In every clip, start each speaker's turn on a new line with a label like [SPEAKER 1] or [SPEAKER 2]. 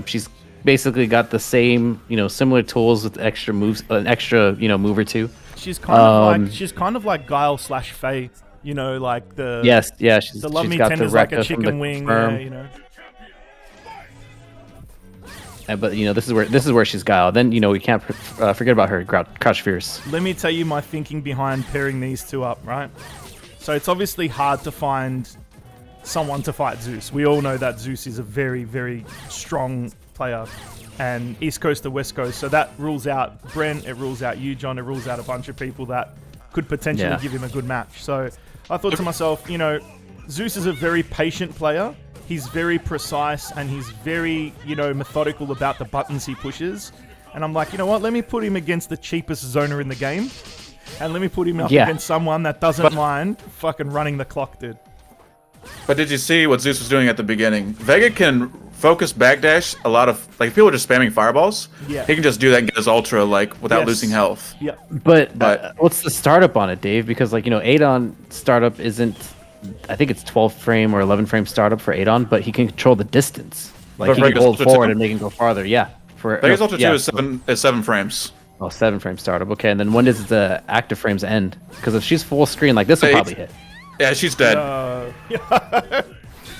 [SPEAKER 1] She's basically got the same, similar tools with extra moves, an extra, move or two.
[SPEAKER 2] She's kind of like Guile slash Faye, like the
[SPEAKER 1] yes, yeah.
[SPEAKER 2] The love
[SPEAKER 1] she's
[SPEAKER 2] me
[SPEAKER 1] got
[SPEAKER 2] tender's
[SPEAKER 1] the
[SPEAKER 2] like a
[SPEAKER 1] Rekka from
[SPEAKER 2] chicken
[SPEAKER 1] the
[SPEAKER 2] wing,
[SPEAKER 1] firm. But this is where she's Guile. Then we can't forget about her Crouch Fierce.
[SPEAKER 2] Let me tell you my thinking behind pairing these two up, right? So it's obviously hard to find someone to fight Zeus. We all know that Zeus is a very, very strong player, and East Coast to West Coast. So that rules out Brent, it rules out you, John, it rules out a bunch of people that could potentially give him a good match. So I thought to myself, Zeus is a very patient player. He's very precise and he's very, methodical about the buttons he pushes. And I'm like, you know what? Let me put him against the cheapest zoner in the game. And let me put him up against someone that doesn't mind fucking running the clock, dude.
[SPEAKER 3] But did you see what Zeus was doing at the beginning? Vega can focus backdash a lot of, like, people are just spamming fireballs.
[SPEAKER 2] Yeah.
[SPEAKER 3] He can just do that and get his ultra, like, without losing health.
[SPEAKER 2] Yeah.
[SPEAKER 1] But what's the startup on it, Dave? Because, Adon startup isn't, I think it's 12 frame or 11 frame startup for Adon, but he can control the distance. Like, he can hold forward and make him go farther. Yeah.
[SPEAKER 3] Vega's ultra 2 is 7 frames.
[SPEAKER 1] Oh, 7 frame startup. Okay, and then when does the active frames end? Because if she's full screen, like, this will probably hit.
[SPEAKER 3] Yeah, she's dead.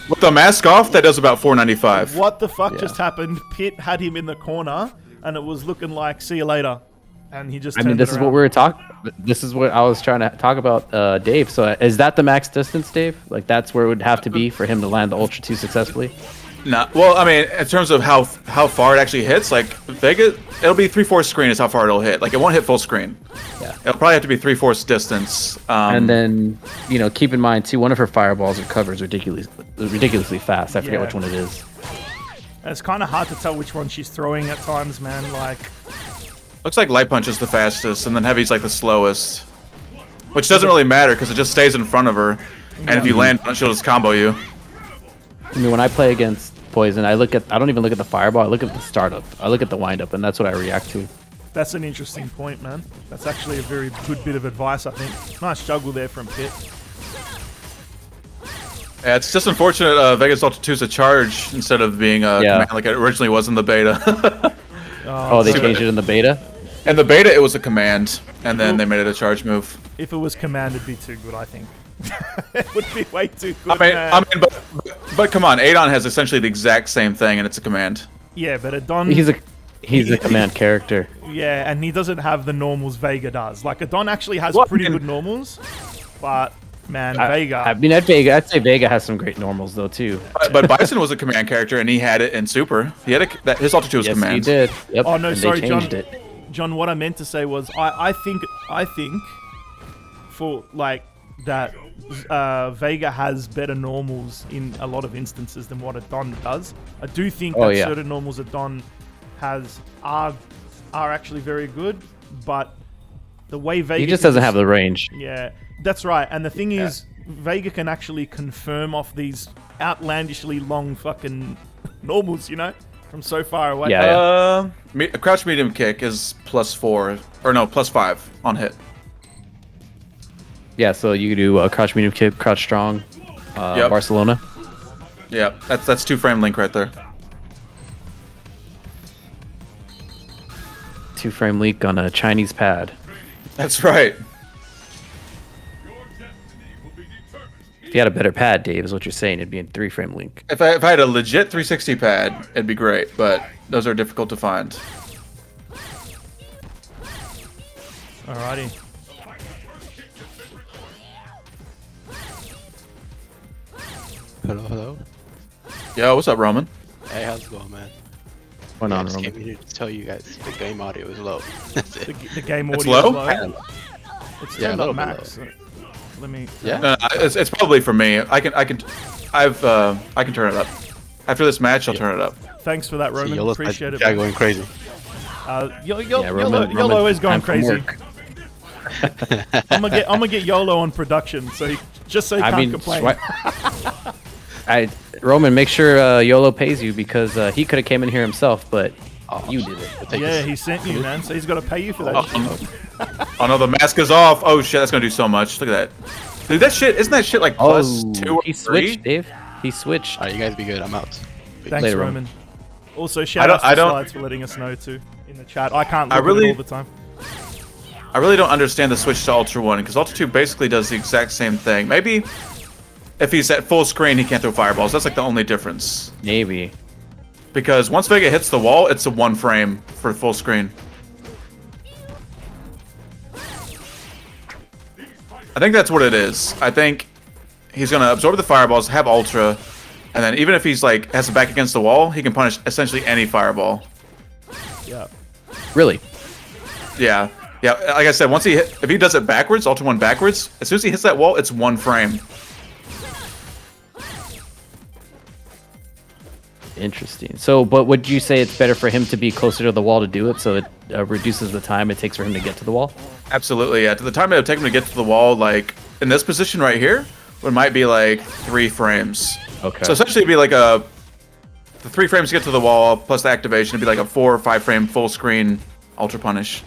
[SPEAKER 3] With the mask off, that does about 495.
[SPEAKER 2] What the fuck just happened? PiT had him in the corner, and it was looking like, see you later. And he just
[SPEAKER 1] this is what we were talking. This is what I was trying to talk about, Dave. So is that the max distance, Dave? Like, that's where it would have to be for him to land the Ultra 2 successfully?
[SPEAKER 3] No, well, I mean, in terms of how far it actually hits, like, Vega, it'll be 3/4 screen is how far it'll hit. Like, it won't hit full screen.
[SPEAKER 1] Yeah.
[SPEAKER 3] It'll probably have to be 3/4 distance.
[SPEAKER 1] And then, keep in mind, too, one of her fireballs recovers ridiculously fast. I forget which one it is.
[SPEAKER 2] And it's kind of hard to tell which one she's throwing at times, man. Like,
[SPEAKER 3] looks like Light Punch is the fastest, and then Heavy's like the slowest. Which doesn't really matter, because it just stays in front of her. And if you land, she'll just combo you.
[SPEAKER 1] I mean, when I play against Poison, I don't even look at the fireball, I look at the startup. I look at the windup, and that's what I react to.
[SPEAKER 2] That's an interesting point, man. That's actually a very good bit of advice, I think. Nice juggle there from PiT.
[SPEAKER 3] Yeah, it's just unfortunate Vega's Ultra 2 is a charge instead of being a command like it originally was in the beta.
[SPEAKER 1] Oh, they changed it in the beta?
[SPEAKER 3] In the beta, it was a command, and then they made it a charge move.
[SPEAKER 2] If it was command, it'd be too good, I think. It would be way too good.
[SPEAKER 3] I mean, but come on, Adon has essentially the exact same thing, and it's a command.
[SPEAKER 2] Yeah, but Adon...
[SPEAKER 1] He's a command character.
[SPEAKER 2] Yeah, and he doesn't have the normals Vega does. Like, Adon actually has pretty good normals, but, man, Vega...
[SPEAKER 1] I mean, I'd say Vega has some great normals, though, too.
[SPEAKER 3] But Bison was a command character, and he had it in Super. He had his Ultra 2 was command.
[SPEAKER 1] Yes, he did. Yep.
[SPEAKER 2] Oh, no, sorry, John.
[SPEAKER 1] It.
[SPEAKER 2] John, what I meant to say was, I think for, like, that Vega has better normals in a lot of instances than what Adon does. I do think that certain normals Adon has are actually very good, but the way Vega...
[SPEAKER 1] He just doesn't have the range.
[SPEAKER 2] Yeah, that's right. And the thing is, Vega can actually confirm off these outlandishly long fucking normals, from so far away.
[SPEAKER 3] A crouch medium kick is +4, or no, +5 on hit.
[SPEAKER 1] Yeah, so you can do crouch medium kick, crouch strong, Barcelona.
[SPEAKER 3] Yeah, that's 2 frame link right there.
[SPEAKER 1] 2 frame leak on a Chinese pad.
[SPEAKER 3] That's right.
[SPEAKER 1] If you had a better pad, Dave, is what you're saying, it'd be in 3 frame link.
[SPEAKER 3] If I had a legit 360 pad, it'd be great, but those are difficult to find.
[SPEAKER 2] Alrighty.
[SPEAKER 4] Hello.
[SPEAKER 3] Yo, what's up, Roman?
[SPEAKER 4] Hey, how's it going, man?
[SPEAKER 1] What's on,
[SPEAKER 4] I
[SPEAKER 1] Roman?
[SPEAKER 4] came here to tell you guys the game audio is low. That's it.
[SPEAKER 2] The game audio
[SPEAKER 3] It's low?
[SPEAKER 2] is low. It's turned up max. Let me...
[SPEAKER 4] Yeah?
[SPEAKER 3] It's probably for me. I can turn it up. After this match, I'll turn it up.
[SPEAKER 2] Thanks for that, Roman. Appreciate it.
[SPEAKER 4] Yeah, going crazy.
[SPEAKER 2] YOLO is going crazy. I'm gonna get YOLO on production, so he can't complain.
[SPEAKER 1] Roman, make sure YOLO pays you, because he could have came in here himself, but you did it.
[SPEAKER 2] Yeah, he sent you, man, so he's got to pay you for that shit.
[SPEAKER 3] Oh no, the mask is off. Oh shit, that's gonna do so much. Look at that. Dude, isn't that shit like +2 or 3?
[SPEAKER 1] He switched, Dave. He switched.
[SPEAKER 4] Alright, you guys be good. I'm out.
[SPEAKER 2] Thanks,
[SPEAKER 1] Later,
[SPEAKER 2] Roman. Also, shout out to Slides for letting us know too in the chat. I can't look at it all the time.
[SPEAKER 3] I really don't understand the switch to Ultra 1, because Ultra 2 basically does the exact same thing. Maybe if he's at full screen, he can't throw fireballs. That's like the only difference.
[SPEAKER 1] Maybe.
[SPEAKER 3] Because once Vega hits the wall, it's a 1 frame for full screen. I think that's what it is. I think he's going to absorb the fireballs, have Ultra, and then even if he's like has the back against the wall, he can punish essentially any fireball.
[SPEAKER 2] Yeah.
[SPEAKER 1] Really?
[SPEAKER 3] Yeah. Yeah, like I said, if he does it backwards, Ultra 1 backwards, as soon as he hits that wall, it's 1 frame.
[SPEAKER 1] Interesting. So, but would you say it's better for him to be closer to the wall to do it, so it reduces the time it takes for him to get to the wall?
[SPEAKER 3] Absolutely, yeah. To the time it would take him to get to the wall, like, in this position right here, it might be like 3 frames.
[SPEAKER 1] Okay.
[SPEAKER 3] So essentially it'd be like the 3 frames to get to the wall, plus the activation, it'd be like a 4 or 5 frame full screen Ultra Punish.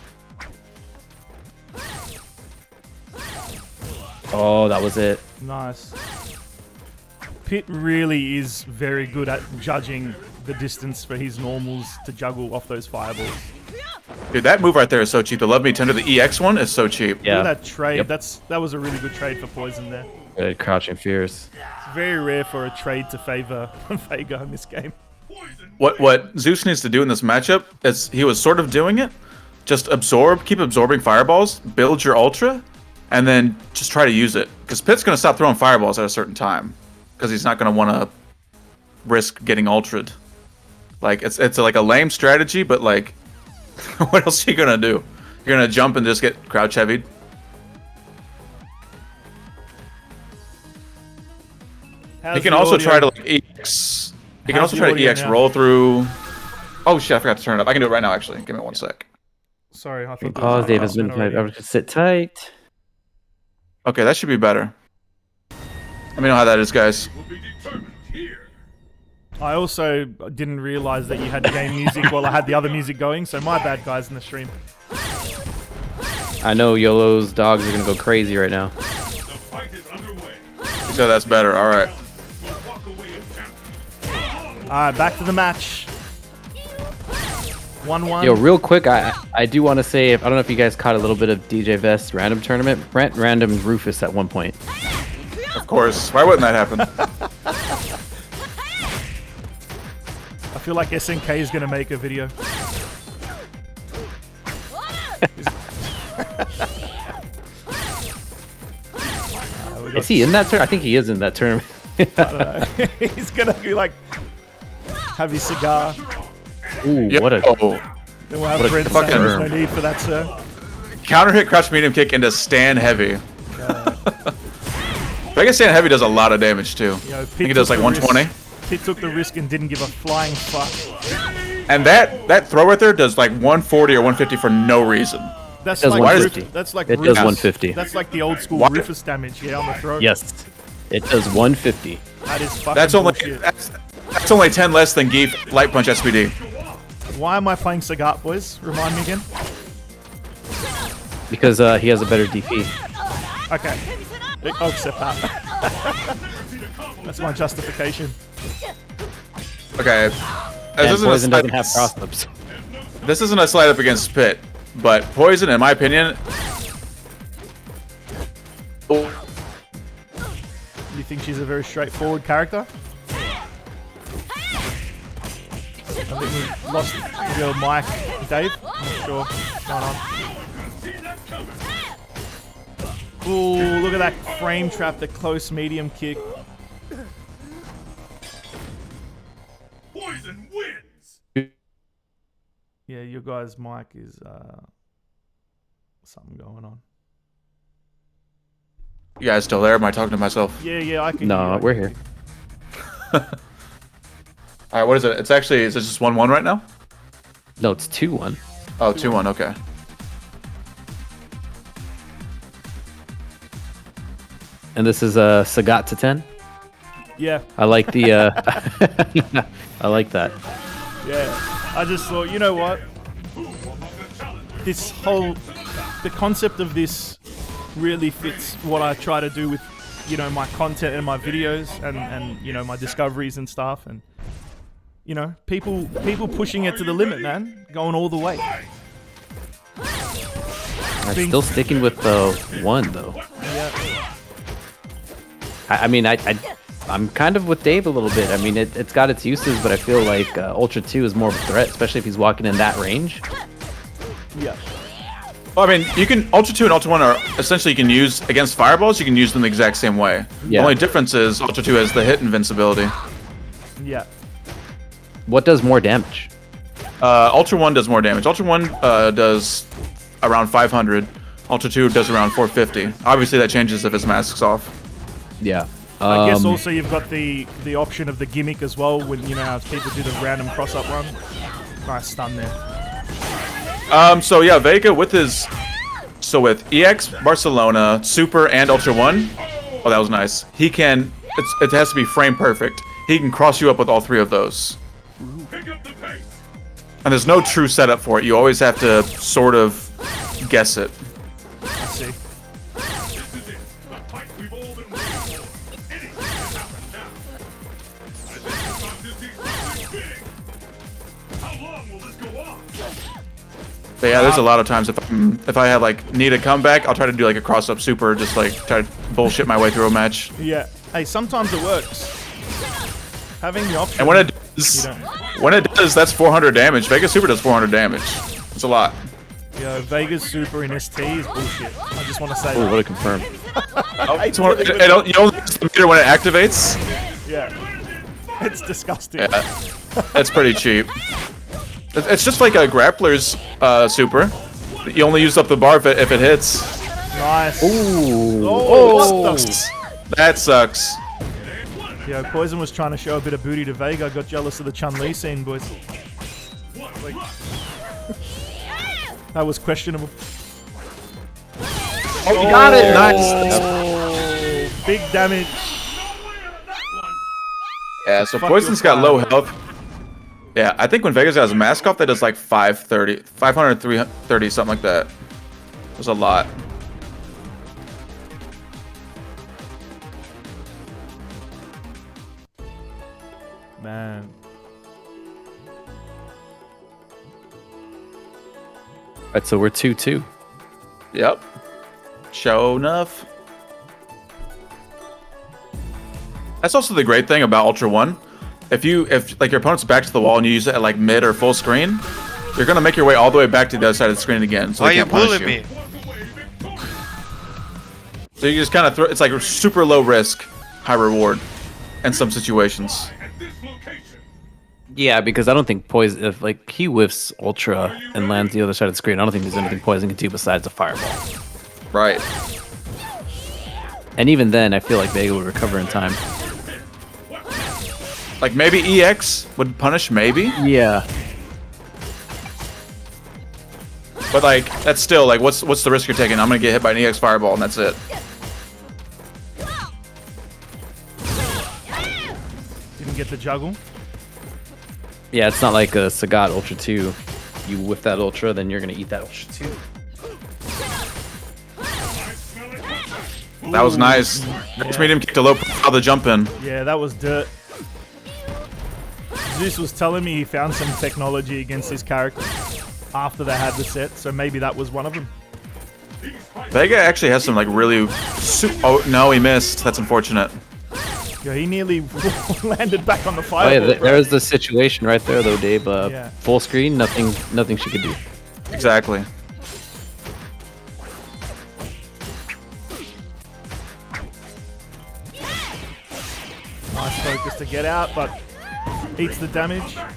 [SPEAKER 1] Oh, that was it.
[SPEAKER 2] Nice. PiT really is very good at judging the distance for his normals to juggle off those fireballs.
[SPEAKER 3] Dude, that move right there is so cheap. The Love Me Tender, the EX one, is so cheap.
[SPEAKER 1] Yeah.
[SPEAKER 2] Look at that trade.
[SPEAKER 1] Yep.
[SPEAKER 2] That was a really good trade for Poison there.
[SPEAKER 1] Good crouching fears.
[SPEAKER 2] It's very rare for a trade to favor Vega in this game.
[SPEAKER 3] What Zeus needs to do in this matchup is he was sort of doing it. Just keep absorbing fireballs, build your Ultra, and then just try to use it. Because PiT's going to stop throwing fireballs at a certain time. Because he's not going to want to risk getting ultra'd. Like, it's like a lame strategy, but like, what else are you going to do? You're going to jump and just get crouch heavied? He can also try to like EX. He can also try to EX roll through. Oh shit, I forgot to turn it up. I can do it right now actually. Give me 1 sec.
[SPEAKER 2] Sorry, I thought.
[SPEAKER 1] Oh, David's been tight. I was gonna sit tight.
[SPEAKER 3] Okay, that should be better. Let me know how that is, guys.
[SPEAKER 2] I also didn't realize that you had game music while I had the other music going, so my bad, guys, in the stream.
[SPEAKER 1] I know YOLO's dogs are gonna go crazy right now.
[SPEAKER 3] So that's better. All right.
[SPEAKER 2] Alright, back to the match. 1-1.
[SPEAKER 1] Yo, real quick, I do want to say, I don't know if you guys caught a little bit of DJ Vest random tournament. Brent random Rufus at one point.
[SPEAKER 3] Of course. Why wouldn't that happen?
[SPEAKER 2] I feel like SNK is going to make a video.
[SPEAKER 1] Is he in that tournament? I think he is in that tournament.
[SPEAKER 2] I don't know. He's going to be like, have his cigar.
[SPEAKER 1] Ooh,
[SPEAKER 3] Yep.
[SPEAKER 1] what a...
[SPEAKER 2] Then we'll have Brent saying there's no need for that, sir.
[SPEAKER 3] Counter hit, crouch medium kick into stand heavy. Vega stand heavy does a lot of damage too. I think it does like 120.
[SPEAKER 2] PiT took the risk and didn't give a flying fuck.
[SPEAKER 3] And that throw right there does like 140 or 150 for no reason.
[SPEAKER 2] That's
[SPEAKER 1] does
[SPEAKER 2] like
[SPEAKER 1] 150.
[SPEAKER 2] That's like
[SPEAKER 1] It does
[SPEAKER 2] Rufus.
[SPEAKER 1] 150.
[SPEAKER 2] That's like the old school
[SPEAKER 3] Why?
[SPEAKER 2] Rufus damage, yeah, on the throat.
[SPEAKER 1] Yes, it does 150.
[SPEAKER 2] That is fucking
[SPEAKER 3] That's only
[SPEAKER 2] bullshit.
[SPEAKER 3] that's only 10 less than Geef Light Punch SPD.
[SPEAKER 2] Why am I playing Sagat, boys? Remind me again.
[SPEAKER 1] Because he has a better DP.
[SPEAKER 2] Okay. I'll accept that. That's my justification.
[SPEAKER 3] Okay.
[SPEAKER 1] And
[SPEAKER 3] This isn't,
[SPEAKER 1] Poison doesn't
[SPEAKER 3] a
[SPEAKER 1] have
[SPEAKER 3] slide,
[SPEAKER 1] cross-ups.
[SPEAKER 3] this isn't a slide up against PiT, but Poison, in my opinion...
[SPEAKER 2] You think she's a very straightforward character? I think we lost the old Mike. Dave? I'm not sure what's going on. Ooh, look at that frame trap, the close medium kick.
[SPEAKER 5] Poison wins.
[SPEAKER 2] Yeah, your guy's mic is something going on.
[SPEAKER 3] You guys still there? Am I talking to myself?
[SPEAKER 2] Yeah, I can.
[SPEAKER 1] No,
[SPEAKER 2] hear,
[SPEAKER 1] we're here.
[SPEAKER 3] Alright, what is it? It's actually, is it just 1-1 right now?
[SPEAKER 1] No, it's 2-1.
[SPEAKER 3] Oh, 2-1, okay.
[SPEAKER 1] And this is a Sagat to 10.
[SPEAKER 2] Yeah,
[SPEAKER 1] I like the. I like that.
[SPEAKER 2] yeah. I just thought, you know what? This whole, the concept of this really fits what I try to do with, you know, my content and my videos and you know, my discoveries and stuff. And you know, people pushing it to the limit, man, going all the way.
[SPEAKER 1] I'm still sticking with the 1 though.
[SPEAKER 2] Yeah.
[SPEAKER 1] I mean, I'm kind of with Dave a little bit. I mean, it's got its uses, but I feel like Ultra 2 is more of a threat, especially if he's walking in that range.
[SPEAKER 2] Yeah.
[SPEAKER 3] Well, I mean, you can Ultra 2 and Ultra 1 are essentially you can use against fireballs. You can use them the exact same way.
[SPEAKER 1] Yeah.
[SPEAKER 3] The only difference is Ultra 2 has the hit invincibility.
[SPEAKER 2] Yeah.
[SPEAKER 1] What does more damage?
[SPEAKER 3] Ultra 1 does more damage. Ultra 1 does around 500. Ultra 2 does around 450. Obviously, that changes if his mask's off.
[SPEAKER 1] Yeah.
[SPEAKER 2] I guess also you've got the option of the gimmick as well when, you know, how people do the random cross-up run. Nice stun there.
[SPEAKER 3] So yeah, Vega with his... So with EX, Barcelona, Super, and Ultra 1... Oh, that was nice. He can... It has to be frame perfect. He can cross you up with all 3 of those. And there's no true setup for it. You always have to sort of guess it.
[SPEAKER 2] I see.
[SPEAKER 3] But yeah, there's a lot of times if I have like need a comeback, I'll try to do like a cross up super, just like try to bullshit my way through a match.
[SPEAKER 2] Yeah. Hey, sometimes it works. Having the option.
[SPEAKER 3] And when it does, that's 400 damage. Vega super does 400 damage. It's a lot.
[SPEAKER 2] Yo, Vega's super in ST is bullshit. I just want to say
[SPEAKER 1] Oh,
[SPEAKER 2] that.
[SPEAKER 1] what a confirm.
[SPEAKER 3] You only use the meter when it activates.
[SPEAKER 2] Yeah. It's disgusting.
[SPEAKER 3] Yeah, that's pretty cheap. It's just like a grappler's super. You only use up the bar if it hits.
[SPEAKER 2] Nice.
[SPEAKER 1] Ooh.
[SPEAKER 2] Oh, what the...
[SPEAKER 3] That sucks.
[SPEAKER 2] Yo, Poison was trying to show a bit of booty to Vega. Got jealous of the Chun-Li scene, boys. Like, that was questionable.
[SPEAKER 3] Oh, you got it. Nice.
[SPEAKER 2] Big damage.
[SPEAKER 3] Yeah, so Poison's got low health. Yeah, I think when Vega's got his mask off, that does like 530, 500, 330, something like that. There's a lot.
[SPEAKER 2] Man.
[SPEAKER 1] Alright, so we're 2-2.
[SPEAKER 3] Yep. Show enough. That's also the great thing about Ultra 1. If like your opponent's back to the wall and you use it at like mid or full screen, you're gonna make your way all the way back to the other side of the screen again. So
[SPEAKER 5] Why
[SPEAKER 3] they
[SPEAKER 5] you
[SPEAKER 3] can't punish
[SPEAKER 5] bullying me?
[SPEAKER 3] So you just kind of throw. It's like super low risk, high reward, in some situations.
[SPEAKER 1] Yeah, because I don't think Poison, if like he whiffs Ultra and lands the other side of the screen, I don't think there's anything Poison can do besides a fireball.
[SPEAKER 3] Right.
[SPEAKER 1] And even then, I feel like Vega would recover in time.
[SPEAKER 3] Like maybe EX would punish, maybe.
[SPEAKER 1] Yeah.
[SPEAKER 3] But like that's still like what's the risk you're taking? I'm gonna get hit by an EX fireball and that's it.
[SPEAKER 2] Didn't get the juggle.
[SPEAKER 1] Yeah, it's not like a Sagat Ultra 2. You whiff that Ultra, then you're gonna eat that Ultra 2.
[SPEAKER 3] That was nice. Which made him kick the low profile the jump in.
[SPEAKER 2] Yeah, that was dirt. Zeus was telling me he found some technology against his character after they had the set, so maybe that was one of them.
[SPEAKER 3] Vega actually has some like really. Oh no, he missed. That's unfortunate.
[SPEAKER 2] Yo, he nearly landed back on the
[SPEAKER 1] Oh
[SPEAKER 2] fireball.
[SPEAKER 1] yeah, there's the situation right there though, Dave.
[SPEAKER 2] Yeah.
[SPEAKER 1] Full screen, nothing she could do.
[SPEAKER 3] Exactly.
[SPEAKER 2] Nice focus to get out, but eats the damage.
[SPEAKER 3] Yeah,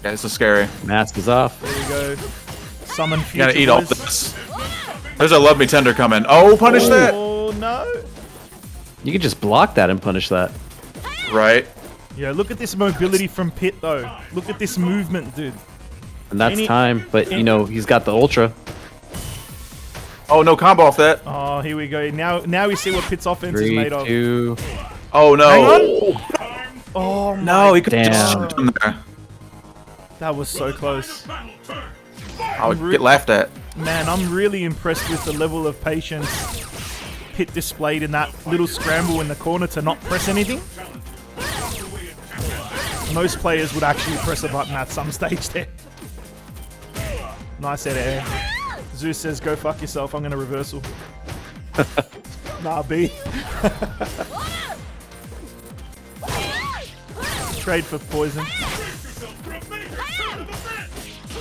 [SPEAKER 3] this is scary.
[SPEAKER 1] Mask is off.
[SPEAKER 2] There we go. Summon
[SPEAKER 3] You
[SPEAKER 2] future
[SPEAKER 3] gotta eat all
[SPEAKER 2] boys.
[SPEAKER 3] this. There's a love me tender coming. Oh, punish that!
[SPEAKER 2] Oh no!
[SPEAKER 1] You could just block that and punish that.
[SPEAKER 3] Right.
[SPEAKER 2] Yeah, look at this mobility from PiT though. Look at this movement, dude.
[SPEAKER 1] And that's time, but you know, he's got the Ultra.
[SPEAKER 3] Oh, no combo off that.
[SPEAKER 2] Oh, here we go. Now we see what PiT's offense is
[SPEAKER 1] 3,
[SPEAKER 2] made of.
[SPEAKER 1] 2.
[SPEAKER 3] Oh no.
[SPEAKER 2] Hang on. Oh
[SPEAKER 3] No, he could
[SPEAKER 2] God.
[SPEAKER 3] just shoot him there.
[SPEAKER 2] That was so close.
[SPEAKER 3] I would get laughed at.
[SPEAKER 2] Man, I'm really impressed with the level of patience PiT displayed in that little scramble in the corner to not press anything. Most players would actually press a button at some stage there. Nice out of air. Zeus says, go fuck yourself, I'm going to reversal. Nah, B. Trade for poison.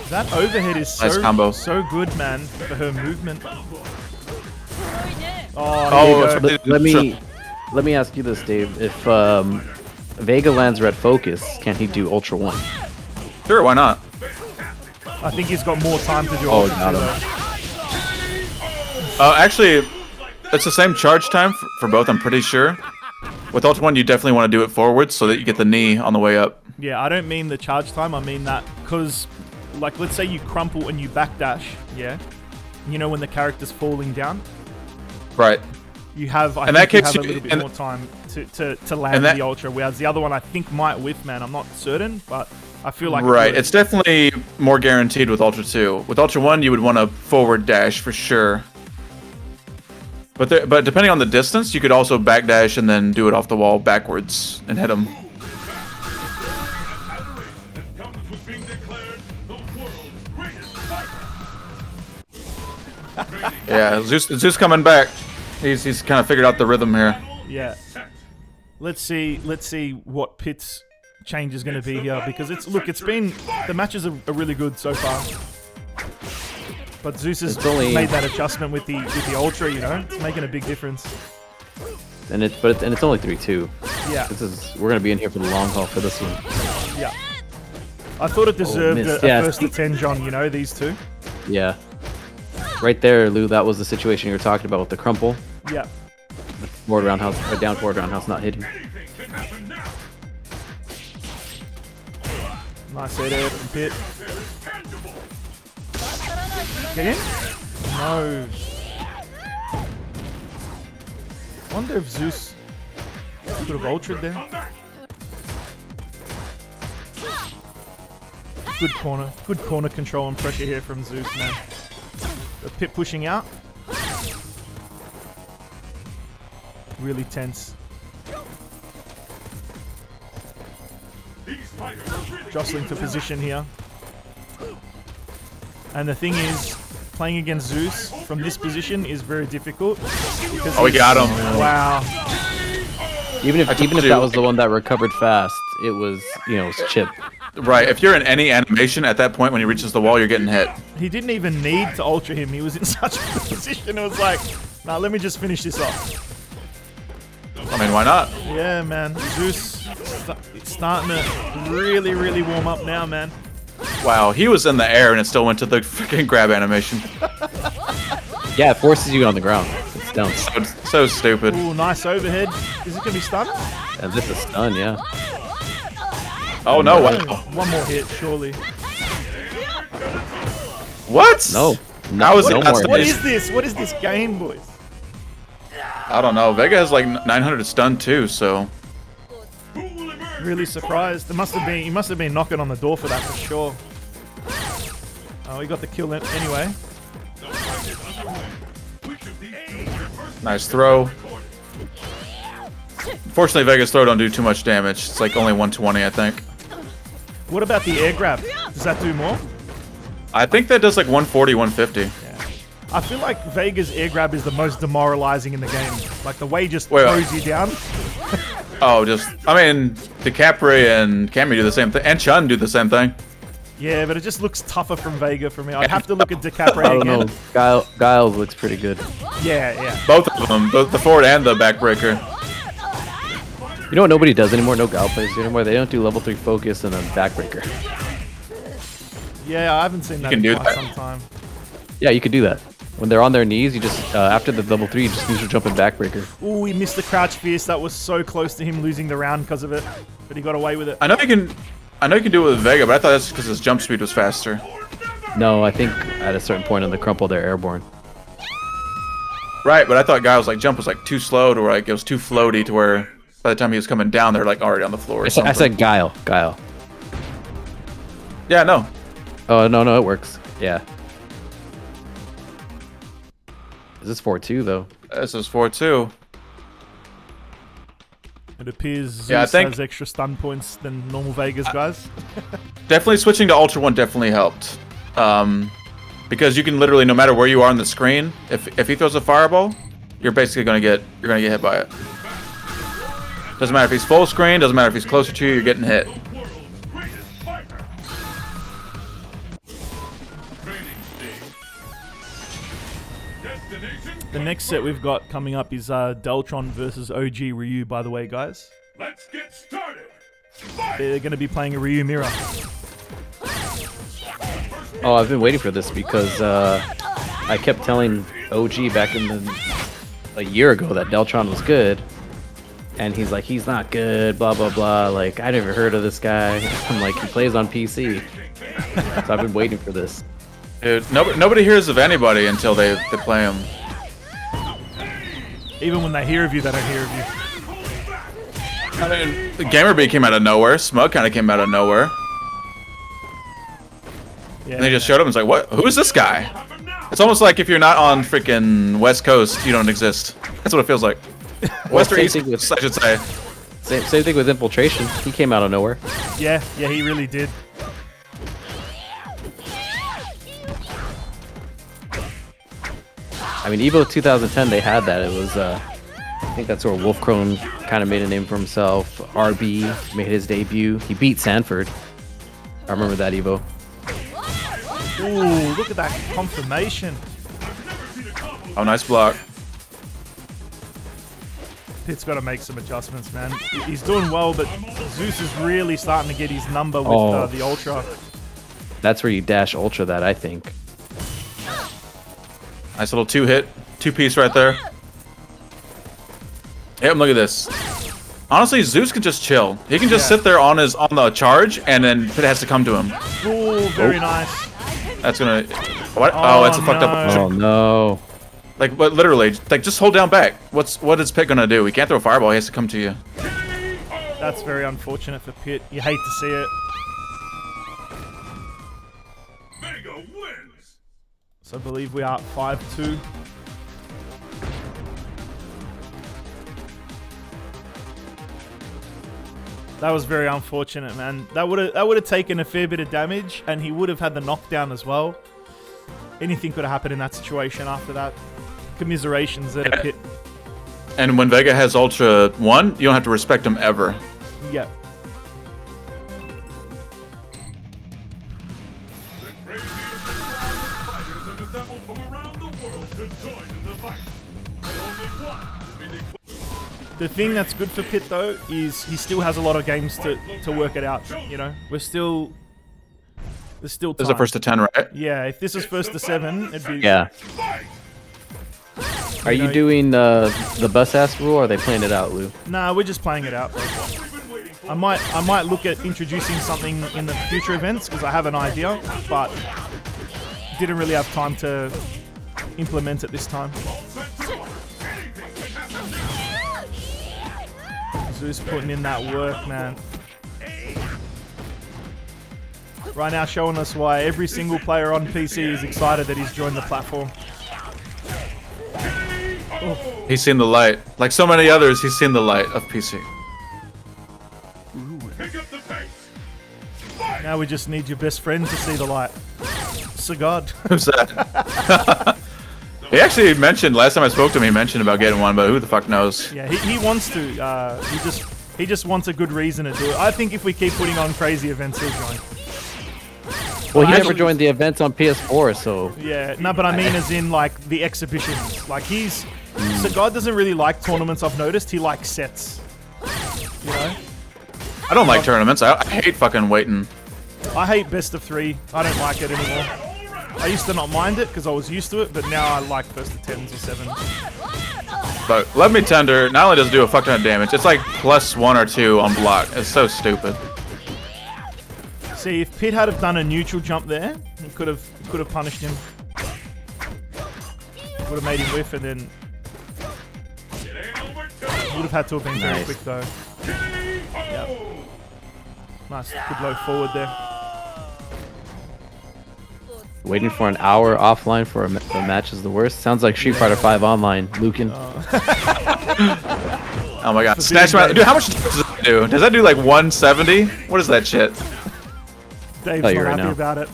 [SPEAKER 2] That overhead is
[SPEAKER 3] Nice combo.
[SPEAKER 2] so good, man, for her movement.
[SPEAKER 3] Oh,
[SPEAKER 1] Let me ask you this, Dave. If Vega lands red focus, can he do Ultra 1?
[SPEAKER 3] sure, why not?
[SPEAKER 2] I think he's got more time to do
[SPEAKER 1] Oh,
[SPEAKER 2] Ultra
[SPEAKER 1] got
[SPEAKER 2] 2,
[SPEAKER 1] him.
[SPEAKER 2] though.
[SPEAKER 3] Actually, it's the same charge time for both, I'm pretty sure. With Ultra 1, you definitely want to do it forward so that you get the knee on the way up.
[SPEAKER 2] Yeah, I don't mean the charge time, I mean that because, like, let's say you crumple and you backdash, yeah? You know when the character's falling down?
[SPEAKER 3] Right.
[SPEAKER 2] You have, I
[SPEAKER 3] And
[SPEAKER 2] think
[SPEAKER 3] that
[SPEAKER 2] you
[SPEAKER 3] kicks
[SPEAKER 2] have a
[SPEAKER 3] you-
[SPEAKER 2] little bit
[SPEAKER 3] and-
[SPEAKER 2] more time to land the Ultra, whereas the other one I think might whiff, man. I'm not certain, but I feel like
[SPEAKER 3] Right,
[SPEAKER 2] it would.
[SPEAKER 3] it's definitely more guaranteed with Ultra 2. With Ultra 1, you would want to forward dash for sure. But depending on the distance, you could also backdash and then do it off the wall backwards and hit him. Yeah, Zeus coming back. He's kind of figured out the rhythm here.
[SPEAKER 2] Yeah. Let's see what PiT's change is going to be here, because the matches are really good so far. But Zeus has made that adjustment with the Ultra, you know? It's making a big difference.
[SPEAKER 1] And it's only 3-2.
[SPEAKER 2] Yeah.
[SPEAKER 1] We're gonna be in here for the long haul for this one.
[SPEAKER 2] Yeah. I thought it deserved
[SPEAKER 1] missed.
[SPEAKER 2] a
[SPEAKER 1] Yeah,
[SPEAKER 2] first to 10, John, you know, these two.
[SPEAKER 1] Yeah. Right there, Lou, that was the situation you were talking about with the crumple.
[SPEAKER 2] Yeah.
[SPEAKER 1] Forward roundhouse, or down forward roundhouse not hitting.
[SPEAKER 2] Nice air there from PiT. Get in? No. Wonder if Zeus could have ultra'd there. Good corner control and pressure here from Zeus, man. The PiT pushing out. Really tense. Jostling for position here. And the thing is, playing against Zeus from this position is very difficult.
[SPEAKER 3] Oh, we got him.
[SPEAKER 2] Wow.
[SPEAKER 1] Even if that was the one that recovered fast, it was, it was chip.
[SPEAKER 3] Right, if you're in any animation at that point when he reaches the wall, you're getting hit.
[SPEAKER 2] He didn't even need to ultra him. He was in such a good position. It was like, nah, let me just finish this off.
[SPEAKER 3] I mean, why not?
[SPEAKER 2] Yeah, man. Zeus it's starting to really, really warm up now, man.
[SPEAKER 3] Wow, he was in the air and it still went to the freaking grab animation.
[SPEAKER 1] Yeah, it forces you on the ground. It's down.
[SPEAKER 3] So stupid.
[SPEAKER 2] Ooh, nice overhead. Is it going to be stunned?
[SPEAKER 1] And this is stun, yeah.
[SPEAKER 3] Oh no, wow.
[SPEAKER 2] One more hit, surely.
[SPEAKER 3] What?
[SPEAKER 1] No.
[SPEAKER 3] How was
[SPEAKER 1] no
[SPEAKER 3] it?
[SPEAKER 1] more.
[SPEAKER 2] What is this? What is this game, boys?
[SPEAKER 3] I don't know. Vega has like 900 stun too, so.
[SPEAKER 2] Really surprised. He must have been knocking on the door for that for sure. Oh, he got the kill anyway.
[SPEAKER 3] Nice throw. Fortunately, Vega's throw don't do too much damage. It's like only 120, I think.
[SPEAKER 2] What about the air grab? Does that do more?
[SPEAKER 3] I think that does like 140, 150.
[SPEAKER 2] I feel like Vega's air grab is the most demoralizing in the game. Like the way he just
[SPEAKER 3] Wait.
[SPEAKER 2] throws you down.
[SPEAKER 3] Oh, I mean, DiCaprio and Cammy do the same thing, and Chun do the same thing.
[SPEAKER 2] Yeah, but it just looks tougher from Vega for me. I'd have to look at DiCaprio
[SPEAKER 1] I don't
[SPEAKER 2] again.
[SPEAKER 1] know. Giles looks pretty good.
[SPEAKER 2] Yeah.
[SPEAKER 3] Both of them, both the forward and the backbreaker.
[SPEAKER 1] You know what nobody does anymore? No Gal players do anymore. They don't do level 3 focus and a backbreaker.
[SPEAKER 2] Yeah, I haven't seen that
[SPEAKER 3] can
[SPEAKER 2] in
[SPEAKER 3] do
[SPEAKER 2] quite
[SPEAKER 3] that.
[SPEAKER 2] some time.
[SPEAKER 1] Yeah, you could do that. When they're on their knees, you just, after the level 3, you just use your jumping backbreaker.
[SPEAKER 2] Ooh, he missed the crouch fierce. That was so close to him losing the round because of it. But he got away with it.
[SPEAKER 3] I know you can do it with Vega, but I thought that's because his jump speed was faster.
[SPEAKER 1] No, I think at a certain point in the crumple, they're airborne.
[SPEAKER 3] Right, but I thought Giles' like jump was like too slow to where like it was too floaty to where by the time he was coming down, they're like already on the floor. Or
[SPEAKER 1] I said Guile.
[SPEAKER 3] Yeah, no.
[SPEAKER 1] Oh, no, it works. Yeah. This is 4-2, though.
[SPEAKER 3] This is 4-2.
[SPEAKER 2] It appears Zeus
[SPEAKER 3] Yeah, I think-
[SPEAKER 2] has extra stun points than normal Vegas guys.
[SPEAKER 3] Definitely switching to Ultra 1 definitely helped. Because you can literally, no matter where you are on the screen, if he throws a fireball, you're basically gonna get hit by it. Doesn't matter if he's full screen, doesn't matter if he's closer to you, you're getting hit.
[SPEAKER 2] The next set we've got coming up is Deltron versus OG Ryu, by the way, guys.
[SPEAKER 5] Let's get started.
[SPEAKER 2] They're going to be playing a Ryu mirror.
[SPEAKER 1] Oh, I've been waiting for this because I kept telling OG back in a year ago that Deltron was good, and he's like, he's not good, blah blah blah. Like, I never heard of this guy. I'm like, he plays on PC, so I've been waiting for this.
[SPEAKER 3] Dude, nobody hears of anybody until they play him.
[SPEAKER 2] Even when they hear of you, they don't hear of you.
[SPEAKER 3] I mean, the Gamerby came out of nowhere. Smug kind of came out of nowhere.
[SPEAKER 2] Yeah,
[SPEAKER 3] And they just showed up and it's like, what? Who is this guy? It's almost like if you're not on freaking West Coast, you don't exist. That's what it feels like. West or
[SPEAKER 1] same
[SPEAKER 3] East
[SPEAKER 1] thing with-
[SPEAKER 3] Coast, I should say.
[SPEAKER 1] Same thing with Infiltration. He came out of nowhere.
[SPEAKER 2] yeah, he really did.
[SPEAKER 1] I mean, Evo 2010, they had that. It was, I think that's where Wolfcrone kind of made a name for himself. RB made his debut. He beat Sanford. I remember that Evo.
[SPEAKER 2] Ooh, look at that confirmation.
[SPEAKER 3] Oh, nice block.
[SPEAKER 2] PiT's got to make some adjustments, man. He's doing well, but Zeus is really starting to get his number with the Ultra.
[SPEAKER 1] That's where you dash Ultra that, I think.
[SPEAKER 3] Nice little two-piece right there. Yep, look at this. Honestly, Zeus can just chill. He can just sit there on the charge, and then PiT has to come to him.
[SPEAKER 2] Ooh, very nice.
[SPEAKER 3] That's gonna. What? Oh, that's a fucked up.
[SPEAKER 1] Oh no.
[SPEAKER 3] Like, but literally, like, just hold down back. What is PiT gonna do? He can't throw a fireball. He has to come to you.
[SPEAKER 2] That's very unfortunate for PiT. You hate to see it.
[SPEAKER 5] Vega wins.
[SPEAKER 2] So I believe we are 5-2. That was very unfortunate, man. That would have taken a fair bit of damage, and he would have had the knockdown as well. Anything could have happened in that situation after that. Commiserations there to PiT.
[SPEAKER 3] And when Vega has Ultra 1, you don't have to respect him ever.
[SPEAKER 2] Yeah.
[SPEAKER 5] Fighters have assembled from around the world to join in the fight. Only one will be declared.
[SPEAKER 2] The thing that's good for PiT though is he still has a lot of games to work it out. You know, there's still time.
[SPEAKER 3] This is the first to 10, right?
[SPEAKER 2] Yeah, if this is first to 7, it'd be
[SPEAKER 1] Yeah. Are you doing the bus ass rule, or are they playing it out, Lou?
[SPEAKER 2] Nah, we're just playing it out. Bro. I might look at introducing something in the future events because I have an idea, but didn't really have time to implement it this time. Zeus putting in that work, man. Right now showing us why every single player on PC is excited that he's joined the platform.
[SPEAKER 3] He's seen the light. Like so many others, he's seen the light of PC.
[SPEAKER 5] Pick up the pace.
[SPEAKER 2] Now we just need your best friend to see the light. Sagad.
[SPEAKER 3] Who's that? He actually mentioned, last time I spoke to him, he mentioned about getting one, but who the fuck knows?
[SPEAKER 2] Yeah, he wants to. He just wants a good reason to do it. I think if we keep putting on crazy events, he'll join.
[SPEAKER 1] Well, he never
[SPEAKER 2] Actually-
[SPEAKER 1] joined the events on PS4, so
[SPEAKER 2] Yeah, no, but I mean as in like the exhibitions. Like Sagad doesn't really like tournaments, I've noticed. He likes sets. You know?
[SPEAKER 3] I don't like tournaments. I hate fucking waiting.
[SPEAKER 2] I hate best of 3. I don't like it anymore. I used to not mind it because I was used to it, but now I like first to 10s or 7s.
[SPEAKER 3] But let me tender, not only does it do a fuck ton of damage, it's like +1 or 2 on block. It's so stupid.
[SPEAKER 2] See, if PiT had have done a neutral jump there, he could have punished him. Would have made him whiff, and then would have had to have been very
[SPEAKER 1] Nice.
[SPEAKER 2] quick though. Yep. Nice, good low forward there.
[SPEAKER 1] waiting for an hour offline for a match is the worst. Sounds like Street Fighter 5 online, Lucan.
[SPEAKER 3] Oh my god.
[SPEAKER 2] Forbidden
[SPEAKER 3] Snatch my...
[SPEAKER 2] Blade.
[SPEAKER 3] Dude, how much does that do? Does that do like 170? What is that shit?
[SPEAKER 2] Dave's
[SPEAKER 1] Tell you
[SPEAKER 2] not
[SPEAKER 1] right
[SPEAKER 2] happy
[SPEAKER 1] now.
[SPEAKER 2] about it.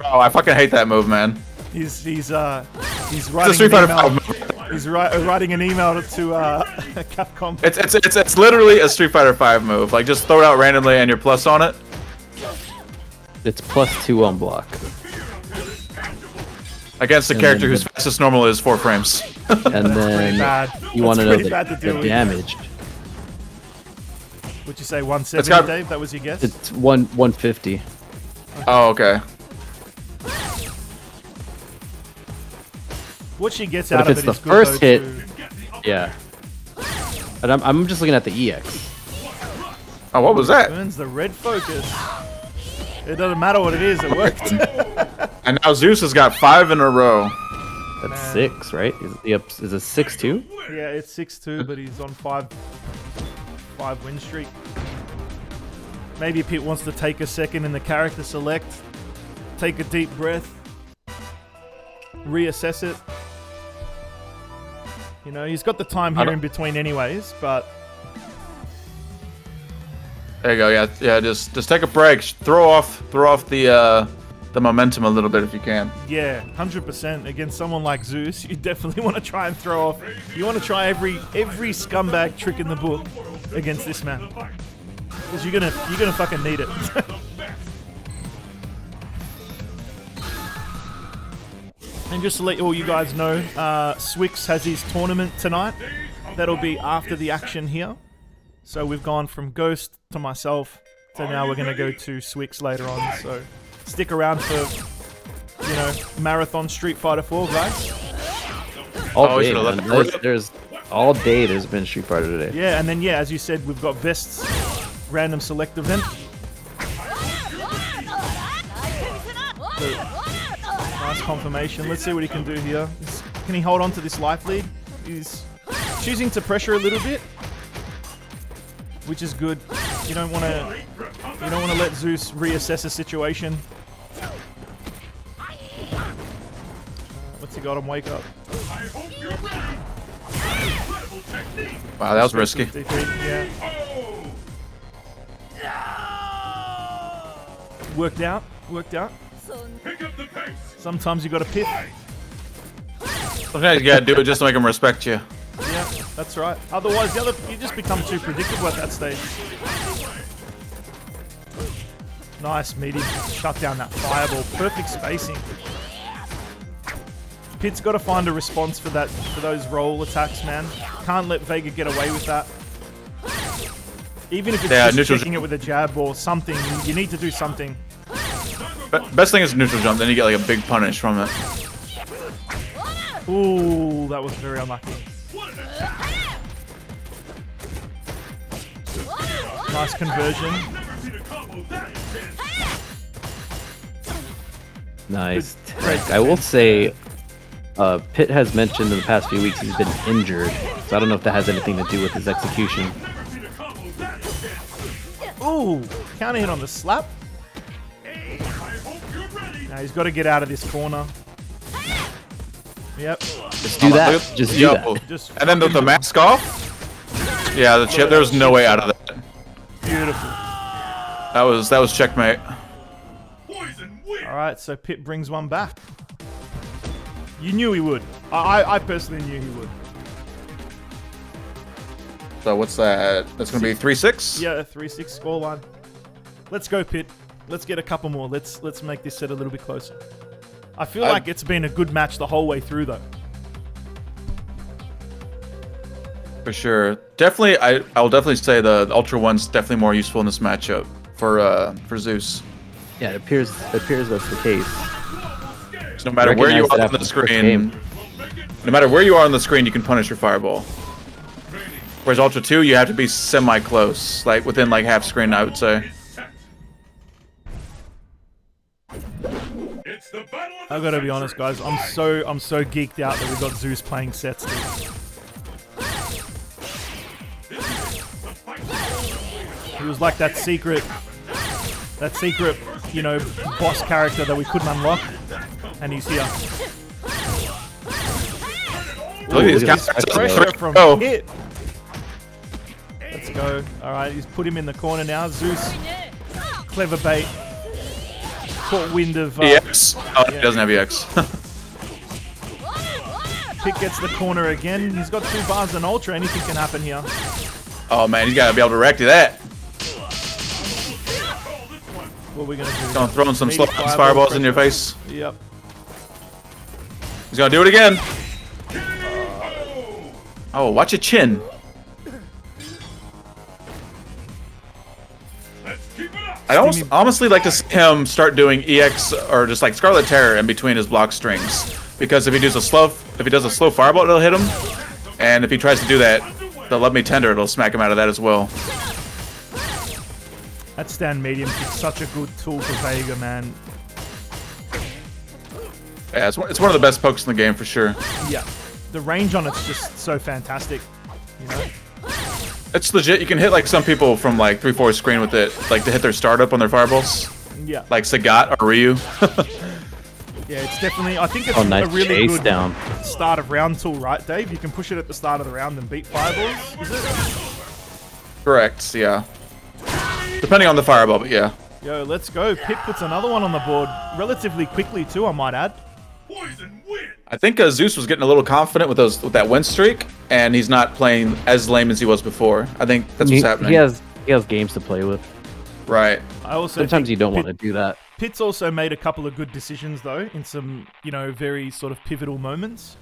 [SPEAKER 3] Oh, I fucking hate that move, man.
[SPEAKER 2] He's
[SPEAKER 3] It's
[SPEAKER 2] writing
[SPEAKER 3] a Street
[SPEAKER 2] an
[SPEAKER 3] Fighter
[SPEAKER 2] email.
[SPEAKER 3] 5 move.
[SPEAKER 2] He's writing an email to Capcom.
[SPEAKER 3] It's literally a Street Fighter 5 move. Like, just throw it out randomly and you're plus on it.
[SPEAKER 1] It's +2 on block.
[SPEAKER 3] Against a
[SPEAKER 1] And
[SPEAKER 3] character
[SPEAKER 1] then
[SPEAKER 3] whose fastest normal is 4 frames.
[SPEAKER 1] And
[SPEAKER 2] pretty
[SPEAKER 1] then
[SPEAKER 2] bad.
[SPEAKER 1] you want to
[SPEAKER 2] That's
[SPEAKER 1] know
[SPEAKER 2] pretty bad to
[SPEAKER 1] the
[SPEAKER 2] deal with.
[SPEAKER 1] damage.
[SPEAKER 2] Would you say 170,
[SPEAKER 3] got-
[SPEAKER 2] Dave? That was your guess?
[SPEAKER 1] It's 150.
[SPEAKER 3] Oh, okay.
[SPEAKER 2] What she gets
[SPEAKER 1] But
[SPEAKER 2] out
[SPEAKER 1] if
[SPEAKER 2] of
[SPEAKER 1] it's
[SPEAKER 2] it
[SPEAKER 1] the
[SPEAKER 2] is good,
[SPEAKER 1] first
[SPEAKER 2] though,
[SPEAKER 1] hit,
[SPEAKER 2] too.
[SPEAKER 1] yeah. And I'm just looking at the EX.
[SPEAKER 3] Oh, what was that?
[SPEAKER 2] Burns the red focus. It doesn't matter what it is, it worked.
[SPEAKER 3] And now Zeus has got 5 in a row.
[SPEAKER 1] That's
[SPEAKER 2] Man.
[SPEAKER 1] 6, right? Is it 6-2?
[SPEAKER 2] Yeah, it's 6-2, but he's on 5 win streak. Maybe Pit wants to take a second in the character select, take a deep breath, reassess it. You know, he's got the time here in between anyways, but
[SPEAKER 3] There you go. Yeah. Just take a break. Throw off the momentum a little bit if you can.
[SPEAKER 2] yeah, 100% against someone like Zeus, you definitely want to try and throw off. You want to try every scumbag trick in the book against this man, because you're gonna fucking need it. And just to let all you guys know, Swix has his tournament tonight. That'll be after the action here. So we've gone from Ghost to myself, so now we're gonna go to Swix later on. So stick around for, you know, marathon Street Fighter 4, guys.
[SPEAKER 1] All
[SPEAKER 3] Oh, we
[SPEAKER 1] day,
[SPEAKER 3] should've let
[SPEAKER 1] man.
[SPEAKER 3] that work.
[SPEAKER 1] There's all day. There's been Street Fighter today.
[SPEAKER 2] Yeah, and then yeah, as you said, we've got Best's random select event. So, nice confirmation. Let's see what he can do here. Can he hold on to this life lead? He's choosing to pressure a little bit, which is good. You don't want to let Zeus reassess a situation. What's he got on wake up?
[SPEAKER 3] Wow, that was risky.
[SPEAKER 2] Yeah. Worked out.
[SPEAKER 5] Pick up the pace.
[SPEAKER 2] Sometimes you got to pit.
[SPEAKER 3] Sometimes you gotta do it just to make them respect you.
[SPEAKER 2] Yeah, that's right. Otherwise, you just become too predictable at that stage. Nice medium. Shut down that fireball. Perfect spacing. Pit's got to find a response for those roll attacks, man. Can't let Vega get away with that. Even if it's just
[SPEAKER 3] neutral
[SPEAKER 2] checking it with a jab or something, you need to do something.
[SPEAKER 3] Best thing is neutral jump, then you get like a big punish from it.
[SPEAKER 2] Ooh, that was very unlucky. Nice conversion.
[SPEAKER 1] Nice.
[SPEAKER 2] Great
[SPEAKER 1] tech. I will say, Pitt has mentioned in the past few weeks he's been injured, so I don't know if that has anything to do with his execution.
[SPEAKER 2] Ooh, counter hit on the slap. Now he's got to get out of this corner. Yep.
[SPEAKER 1] Just do that. Just do
[SPEAKER 3] Yup.
[SPEAKER 1] that.
[SPEAKER 2] Just
[SPEAKER 3] And then the mask off. Yeah, the chip. There was no way out of that.
[SPEAKER 2] beautiful.
[SPEAKER 3] That was checkmate.
[SPEAKER 5] Poison win.
[SPEAKER 2] All right, so Pitt brings one back. You knew he would. I personally knew he would.
[SPEAKER 3] So what's that? That's gonna be 3-6.
[SPEAKER 2] Yeah, a 3-6 scoreline. Let's go, Pitt. Let's get a couple more. Let's make this set a little bit closer. I feel like it's been a good match the whole way through, though.
[SPEAKER 3] For sure. Definitely, I'll definitely say the Ultra One's definitely more useful in this matchup for Zeus.
[SPEAKER 1] Yeah, it appears that's the case.
[SPEAKER 3] So no matter where you
[SPEAKER 1] Recognize
[SPEAKER 3] are
[SPEAKER 1] that
[SPEAKER 3] on
[SPEAKER 1] after
[SPEAKER 3] the
[SPEAKER 1] the first
[SPEAKER 3] screen,
[SPEAKER 1] game.
[SPEAKER 3] no matter where you are on the screen, you can punish your fireball. Whereas Ultra 2, you have to be semi-close, like within like half screen, I would say.
[SPEAKER 5] It's the battle of
[SPEAKER 2] I gotta be honest, guys. I'm so geeked out that we got Zeus playing sets. Dude. He was like that secret, you know, boss character that we couldn't unlock, and he's here.
[SPEAKER 3] Look at these
[SPEAKER 1] look at
[SPEAKER 3] counters.
[SPEAKER 1] this.
[SPEAKER 2] Pressure from
[SPEAKER 3] Oh.
[SPEAKER 2] Hit. Let's go. All right, he's put him in the corner now. Zeus, clever bait. Caught wind of...
[SPEAKER 3] EX. Oh, he doesn't have EX.
[SPEAKER 2] PiT gets the corner again. He's got 2 bars and Ultra. Anything can happen here.
[SPEAKER 3] Oh man, he's got to be able to react to that.
[SPEAKER 2] What are we going to do?
[SPEAKER 3] Gonna throw in some slow
[SPEAKER 2] Immediate
[SPEAKER 3] fireballs in your face.
[SPEAKER 2] Yep.
[SPEAKER 3] He's gonna do it again. Oh, watch your chin. I honestly like to see him start doing EX or just like Scarlet Terror in between his block strings, because if he does a slow fireball, it'll hit him, and if he tries to do that, the Love Me Tender, it'll smack him out of that as well.
[SPEAKER 2] That stand medium is such a good tool for Vega, man.
[SPEAKER 3] Yeah, it's one of the best pokes in the game for sure.
[SPEAKER 2] Yeah, the range on it's just so fantastic. You know.
[SPEAKER 3] It's legit. You can hit like some people from like 3/4 screen with it, like to hit their startup on their fireballs.
[SPEAKER 2] Yeah.
[SPEAKER 3] Like Sagat or Ryu.
[SPEAKER 2] Yeah, it's definitely. I think it's
[SPEAKER 1] nice
[SPEAKER 2] a really
[SPEAKER 1] chase
[SPEAKER 2] good
[SPEAKER 1] down.
[SPEAKER 2] start of round tool, right, Dave? You can push it at the start of the round and beat fireballs. Is it?
[SPEAKER 3] Correct. Yeah. Depending on the fireball, but yeah.
[SPEAKER 2] Yo, let's go. PiT puts another one on the board relatively quickly too, I might add.
[SPEAKER 5] Poison win.
[SPEAKER 3] I think Zeus was getting a little confident with that win streak, and he's not playing as lame as he was before. I think that's what's happening.
[SPEAKER 1] He has games to play with.
[SPEAKER 3] Right.
[SPEAKER 2] I also
[SPEAKER 1] Sometimes
[SPEAKER 2] think
[SPEAKER 1] you don't want to do that.
[SPEAKER 2] PiT's also made a couple of good decisions though in some, very sort of pivotal moments.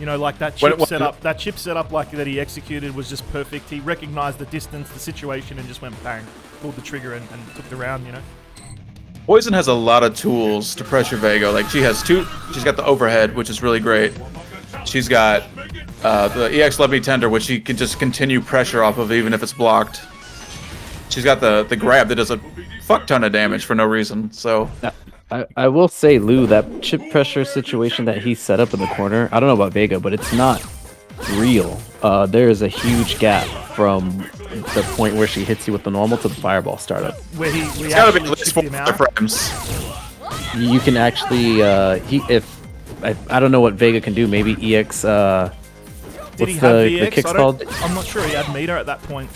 [SPEAKER 2] Like that chip setup. That chip setup that he executed was just perfect. He recognized the distance, the situation, and just went bang, pulled the trigger and took the round.
[SPEAKER 3] Poison has a lot of tools to pressure Vega. Like she's got the overhead, which is really great. She's got the EX Love Me Tender, which she can just continue pressure off of even if it's blocked. She's got the grab that does a fuck ton of damage for no reason. So
[SPEAKER 1] I will say, Lou, that chip pressure situation that he set up in the corner, I don't know about Vega, but it's not real. There is a huge gap from the point where she hits you with the normal to the fireball startup.
[SPEAKER 2] Where we
[SPEAKER 3] it's gotta be at
[SPEAKER 2] actually
[SPEAKER 3] least
[SPEAKER 2] chipped
[SPEAKER 3] 4
[SPEAKER 2] him out.
[SPEAKER 3] frames.
[SPEAKER 1] You can actually, I don't know what Vega can do. Maybe EX.
[SPEAKER 2] Did
[SPEAKER 1] What's
[SPEAKER 2] he have
[SPEAKER 1] the
[SPEAKER 2] VX?
[SPEAKER 1] kick's called?
[SPEAKER 2] I'm not sure. He had meter at that point.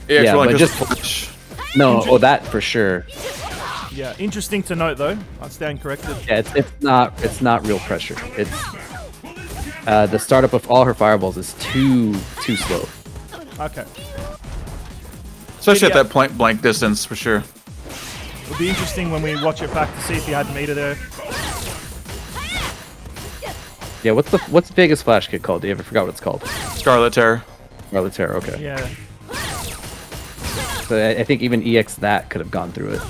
[SPEAKER 3] EX
[SPEAKER 1] Yeah,
[SPEAKER 3] rolling
[SPEAKER 1] but
[SPEAKER 3] crystal
[SPEAKER 1] just-
[SPEAKER 3] flash.
[SPEAKER 1] No, oh, that for sure.
[SPEAKER 2] Yeah, interesting to note though. I stand corrected.
[SPEAKER 1] Yeah, it's not real pressure. It's the startup of all her fireballs is too slow.
[SPEAKER 2] Okay.
[SPEAKER 3] Especially at that point blank distance for sure.
[SPEAKER 2] It'll be interesting when we watch it back to see if he had meter there.
[SPEAKER 1] Yeah, what's Vega's flash kick called? Dave, I forgot what it's called.
[SPEAKER 3] Scarlet Terror.
[SPEAKER 1] Scarlet Terror. Okay.
[SPEAKER 2] Yeah.
[SPEAKER 1] So I think even EX that could have gone through it.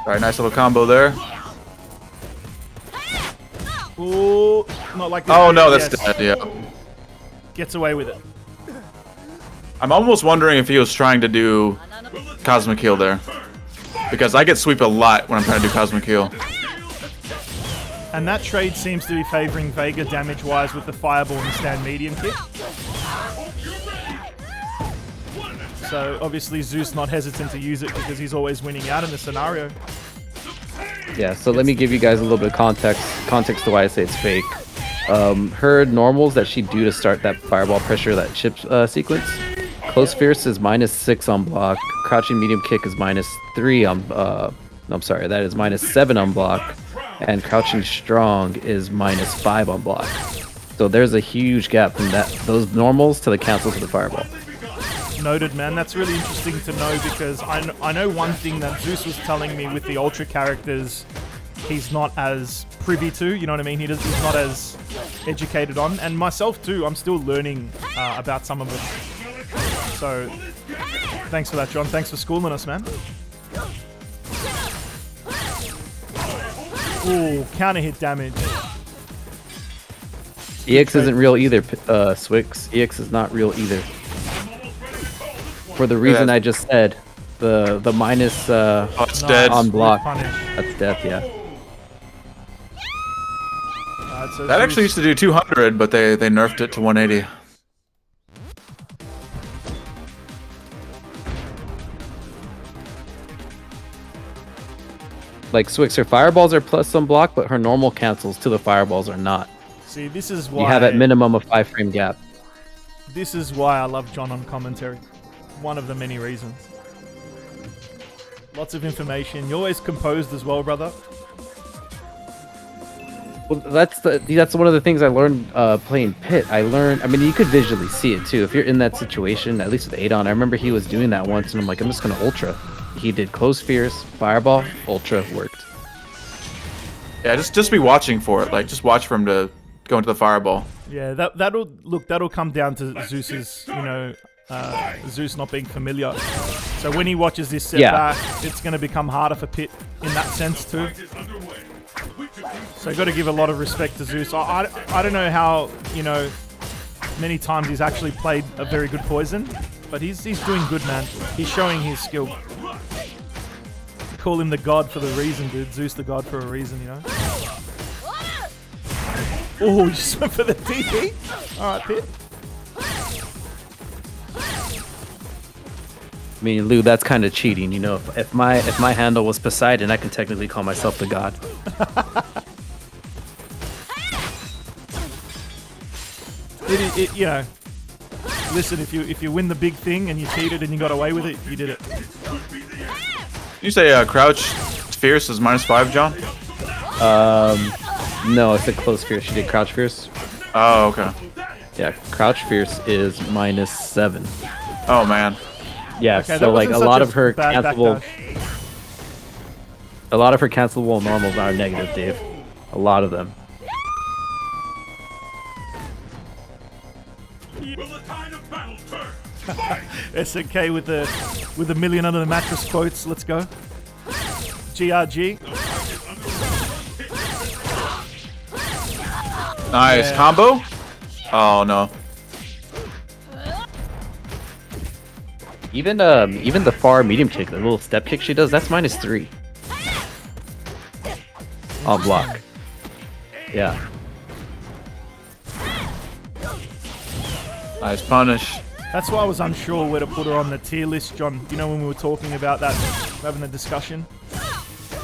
[SPEAKER 3] Alright, nice little combo there.
[SPEAKER 2] Ooh, not like this.
[SPEAKER 3] Oh no, that's
[SPEAKER 2] Yes.
[SPEAKER 3] dead, yeah.
[SPEAKER 2] Gets away with it.
[SPEAKER 3] I'm almost wondering if he was trying to do Cosmic Heal there. Because I get sweep a lot when I'm trying to do Cosmic Heal.
[SPEAKER 2] And that trade seems to be favoring Vega damage-wise with the fireball and the stand medium kick. So obviously Zeus not hesitant to use it because he's always winning out in the scenario.
[SPEAKER 1] Yeah. So let me give you guys a little bit of context to why I say it's fake. Her normals that she do to start that fireball pressure, that chip sequence. Close Fierce is -6 on block. Crouching medium kick is -3 on. I'm sorry, that is -7 on block. And Crouching Strong is -5 on block. So there's a huge gap from those normals to the cancels of the fireball.
[SPEAKER 2] Noted, man. That's really interesting to know because I know one thing that Zeus was telling me with the Ultra characters he's not as privy to, you know what I mean? He's not as educated on. And myself too, I'm still learning about some of them. So thanks for that, John. Thanks for schooling us, man. Ooh, counter hit damage.
[SPEAKER 1] EX isn't real either, Swix. EX is not real either. For the reason I just said, the minus
[SPEAKER 3] Oh, it's dead.
[SPEAKER 1] on block.
[SPEAKER 2] Punish.
[SPEAKER 1] That's death, yeah.
[SPEAKER 2] So
[SPEAKER 3] That actually used to do 200, but they nerfed it to 180.
[SPEAKER 1] Like Swix, her fireballs are plus on block, but her normal cancels to the fireballs are not.
[SPEAKER 2] See, this is why
[SPEAKER 1] You have at minimum a 5-frame gap.
[SPEAKER 2] This is why I love John on commentary. One of the many reasons. Lots of information. You're always composed as well, brother.
[SPEAKER 1] Well, that's one of the things I learned playing PiT. I mean, you could visually see it too. If you're in that situation, at least with Adon, I remember he was doing that once, and I'm like, I'm just gonna ultra. He did close fierce, fireball, ultra, worked.
[SPEAKER 3] Yeah, just be watching for it. Like, just watch for him to go into the fireball.
[SPEAKER 2] Yeah, that'll come down to Zeus's, Zeus not being familiar. So when he watches this set back, it's going to become harder for PiT in that sense too. So you got to give a lot of respect to Zeus. I don't know how, many times he's actually played a very good poison, but he's doing good, man. He's showing his skill. Call him the god for the reason, dude. Zeus the god for a reason, Oh, you just went for the TP? Alright, PiT.
[SPEAKER 1] I mean, Lou, that's kind of cheating, If my handle was Poseidon, I can technically call myself the god.
[SPEAKER 2] Listen, if you win the big thing and you cheated and you got away with it, you did it.
[SPEAKER 3] You say crouch fierce is -5, John?
[SPEAKER 1] No, I said close fierce. She did crouch fierce.
[SPEAKER 3] Oh, okay.
[SPEAKER 1] Yeah, crouch fierce is -7.
[SPEAKER 3] Oh man.
[SPEAKER 1] Yeah,
[SPEAKER 2] Okay,
[SPEAKER 1] so
[SPEAKER 2] that
[SPEAKER 1] like
[SPEAKER 2] wasn't
[SPEAKER 1] a lot
[SPEAKER 2] such
[SPEAKER 1] of her
[SPEAKER 2] bad
[SPEAKER 1] cancelable,
[SPEAKER 2] backdash.
[SPEAKER 1] a lot of her cancelable normals are negative, Dave. A lot of them.
[SPEAKER 5] Will the tide of battle turn?
[SPEAKER 2] SNK with the million under the mattress quotes. Let's go. GRG.
[SPEAKER 3] Nice
[SPEAKER 2] Yeah.
[SPEAKER 3] combo. Oh no.
[SPEAKER 1] Even the far medium kick, the little step kick she does, that's -3. On block. Yeah.
[SPEAKER 3] Nice punish.
[SPEAKER 2] That's why I was unsure where to put her on the tier list, John. When we were talking about that, having the discussion.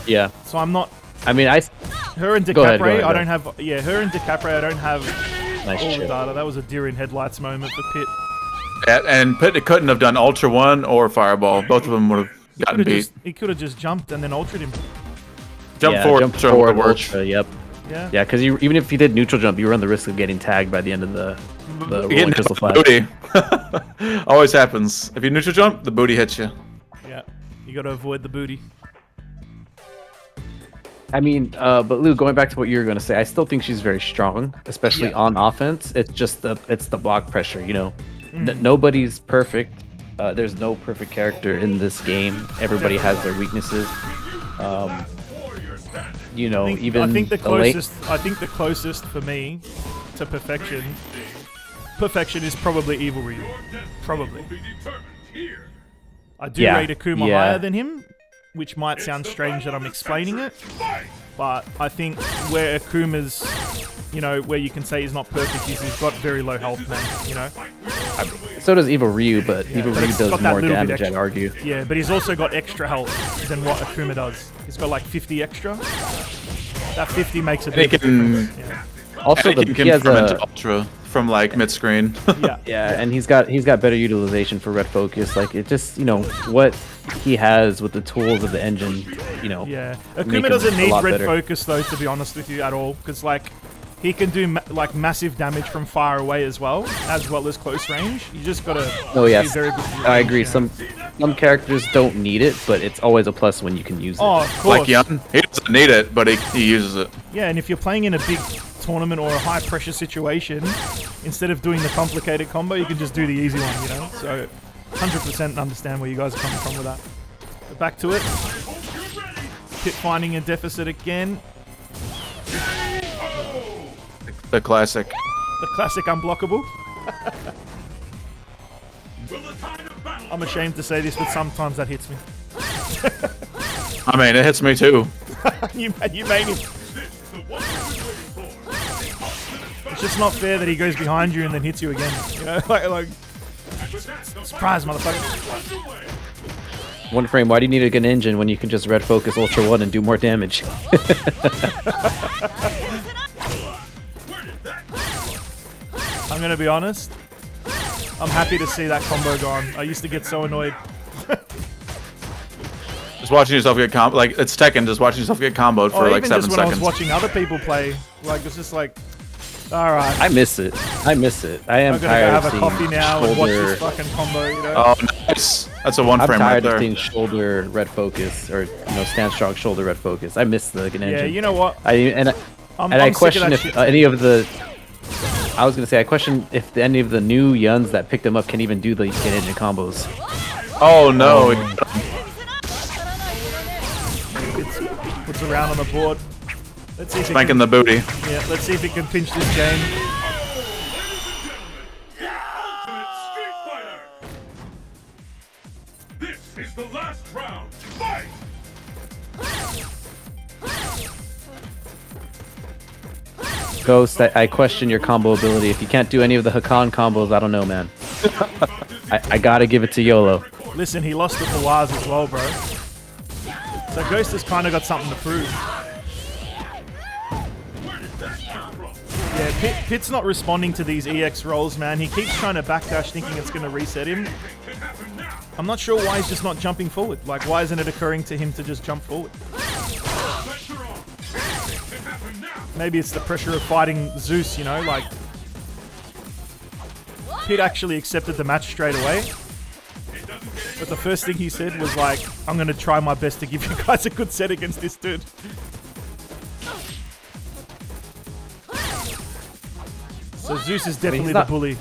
[SPEAKER 1] Yeah.
[SPEAKER 2] So I'm not.
[SPEAKER 1] I mean,
[SPEAKER 2] Her and
[SPEAKER 1] Go ahead,
[SPEAKER 2] DeCapre,
[SPEAKER 1] go
[SPEAKER 2] I
[SPEAKER 1] ahead.
[SPEAKER 2] don't have. Yeah, her and DeCapre, I don't have
[SPEAKER 1] Nice
[SPEAKER 2] all the
[SPEAKER 1] chip.
[SPEAKER 2] data. That was a deer in headlights moment for PiT.
[SPEAKER 3] And PiT couldn't have done Ultra 1 or Fireball. Both of them would have gotten beat.
[SPEAKER 2] He could have just jumped and then ultraed him.
[SPEAKER 3] Jump
[SPEAKER 1] Yeah,
[SPEAKER 3] forward,
[SPEAKER 1] jump
[SPEAKER 3] Ultra
[SPEAKER 1] forward,
[SPEAKER 3] would work.
[SPEAKER 1] ultra, yep.
[SPEAKER 2] Yeah.
[SPEAKER 1] Yeah, because even if you did neutral jump, you run the risk of getting tagged by the end of the
[SPEAKER 3] Getting
[SPEAKER 1] rolling
[SPEAKER 3] hit
[SPEAKER 1] crystal
[SPEAKER 3] by
[SPEAKER 1] flash.
[SPEAKER 3] the booty. Always happens. If you neutral jump, the booty hits you.
[SPEAKER 2] Yeah. You got to avoid the booty.
[SPEAKER 1] I mean, but Lou, going back to what you were going to say, I still think she's very strong, especially on offense. It's just the block pressure, Nobody's perfect. There's no perfect character in this game. Everybody has their weaknesses. Even
[SPEAKER 2] I think the
[SPEAKER 1] the late-
[SPEAKER 2] closest for me to perfection is probably Evil Ryu. Probably.
[SPEAKER 5] Be determined here.
[SPEAKER 2] I do
[SPEAKER 1] Yeah,
[SPEAKER 2] rate Akuma
[SPEAKER 1] yeah.
[SPEAKER 2] higher than him, which might sound strange that I'm explaining it, but I think where Akuma's, where you can say he's not perfect is he's got very low health, man,
[SPEAKER 1] So does Evil Ryu, but Evil
[SPEAKER 2] but
[SPEAKER 1] Ryu
[SPEAKER 2] it's
[SPEAKER 1] does
[SPEAKER 2] got that
[SPEAKER 1] more
[SPEAKER 2] little bit
[SPEAKER 1] damage, I'd
[SPEAKER 2] extra.
[SPEAKER 1] argue.
[SPEAKER 2] Yeah, but he's also got extra health than what Akuma does. He's got like 50 extra. That 50 makes a
[SPEAKER 3] And he
[SPEAKER 2] big
[SPEAKER 3] can,
[SPEAKER 2] difference. Yeah.
[SPEAKER 1] Also,
[SPEAKER 3] and he
[SPEAKER 1] he
[SPEAKER 3] can
[SPEAKER 1] has
[SPEAKER 3] confirm into
[SPEAKER 1] a
[SPEAKER 3] Ultra from like mid-screen.
[SPEAKER 2] Yeah.
[SPEAKER 1] yeah, and he's got better utilization for red focus. Like it just what he has with the tools of the engine.
[SPEAKER 2] Yeah,
[SPEAKER 1] make
[SPEAKER 2] Akuma
[SPEAKER 1] him
[SPEAKER 2] doesn't
[SPEAKER 1] a
[SPEAKER 2] need
[SPEAKER 1] lot
[SPEAKER 2] red
[SPEAKER 1] better.
[SPEAKER 2] focus though, to be honest with you, at all, because he can do massive damage from far away as well as close range. You just gotta
[SPEAKER 1] Oh
[SPEAKER 2] be
[SPEAKER 1] yes,
[SPEAKER 2] very good with your
[SPEAKER 1] I
[SPEAKER 2] range,
[SPEAKER 1] agree.
[SPEAKER 2] you know?
[SPEAKER 1] Some characters don't need it, but it's always a plus when you can use it.
[SPEAKER 2] Oh, of course.
[SPEAKER 3] Like Young, he doesn't need it, but he uses it.
[SPEAKER 2] Yeah, and if you're playing in a big tournament or a high pressure situation, instead of doing the complicated combo, you can just do the easy one, So 100% understand where you guys are coming from with that. But back to it. PiT finding a deficit again.
[SPEAKER 3] The classic.
[SPEAKER 2] The classic unblockable. I'm ashamed to say this, but sometimes that hits me.
[SPEAKER 3] I mean, it hits me too.
[SPEAKER 2] you made him. It's just not fair that he goes behind you and then hits you again. Like surprise, motherfucker.
[SPEAKER 1] One frame. Why do you need a good engine when you can just red focus Ultra 1 and do more damage?
[SPEAKER 5] Where did that
[SPEAKER 2] gonna be honest. I'm happy to see that combo gone. I used to get so annoyed.
[SPEAKER 3] Just watching yourself get like it's Tekken. Just watching yourself get comboed for like 7
[SPEAKER 2] even just when I was
[SPEAKER 3] seconds.
[SPEAKER 2] watching other people play, like it's just like, all right.
[SPEAKER 1] I miss it. I miss it. I am
[SPEAKER 2] I'm gonna go
[SPEAKER 1] tired
[SPEAKER 2] have
[SPEAKER 1] of
[SPEAKER 2] a
[SPEAKER 1] seeing
[SPEAKER 2] coffee now and watch
[SPEAKER 1] shoulder.
[SPEAKER 2] this fucking combo. You know.
[SPEAKER 3] Oh, nice. That's a 1
[SPEAKER 1] I'm
[SPEAKER 3] frame right
[SPEAKER 1] tired of
[SPEAKER 3] there.
[SPEAKER 1] seeing shoulder red focus or stand strong shoulder red focus. I miss the engine.
[SPEAKER 2] Yeah, you know what?
[SPEAKER 1] I
[SPEAKER 2] I'm
[SPEAKER 1] question
[SPEAKER 2] sick of
[SPEAKER 1] if
[SPEAKER 2] that shit.
[SPEAKER 1] any of the. I was gonna say I question if any of the new Yuns that picked them up can even do the engine combos.
[SPEAKER 3] Oh no.
[SPEAKER 2] Puts around on the board. Let's see if it
[SPEAKER 3] Spanking
[SPEAKER 2] can,
[SPEAKER 3] the booty.
[SPEAKER 2] yeah, let's see if it can pinch this game.
[SPEAKER 5] Ultimate Street Fighter. This is the last round. Fight!
[SPEAKER 1] Ghost, I question your combo ability. If you can't do any of the Hakan combos, I don't know, man. I gotta give it to YOLO.
[SPEAKER 2] Listen, he lost to Fawaz as well, bro. So Ghost has kind of got something to prove. Yeah, Pit's not responding to these EX rolls, man. He keeps trying to backdash thinking it's going to reset him. I'm not sure why he's just not jumping forward. Like, why isn't it occurring to him to just jump forward? Maybe it's the pressure of fighting Zeus, you know, like... Pit actually accepted the match straight away. But the first thing he said was like, I'm going to try my best to give you guys a good set against this dude. So Zeus is definitely the bully.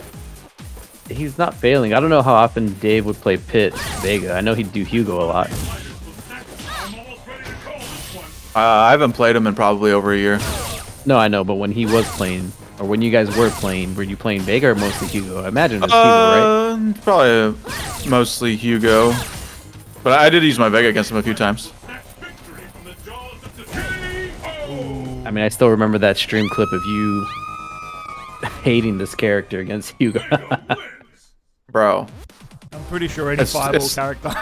[SPEAKER 1] He's not failing. I don't know how often Dave would play Pit Vega. I know he'd do Hugo a lot.
[SPEAKER 3] I haven't played him in probably over a year.
[SPEAKER 1] No, I know, but when he was playing, or when you guys were you playing Vega or mostly Hugo? I imagine it was Hugo, right?
[SPEAKER 3] Probably mostly Hugo. But I did use my Vega against him a few times.
[SPEAKER 1] I mean, I still remember that stream clip of you hating this character against Hugo.
[SPEAKER 3] Bro.
[SPEAKER 2] I'm pretty sure any fireball character.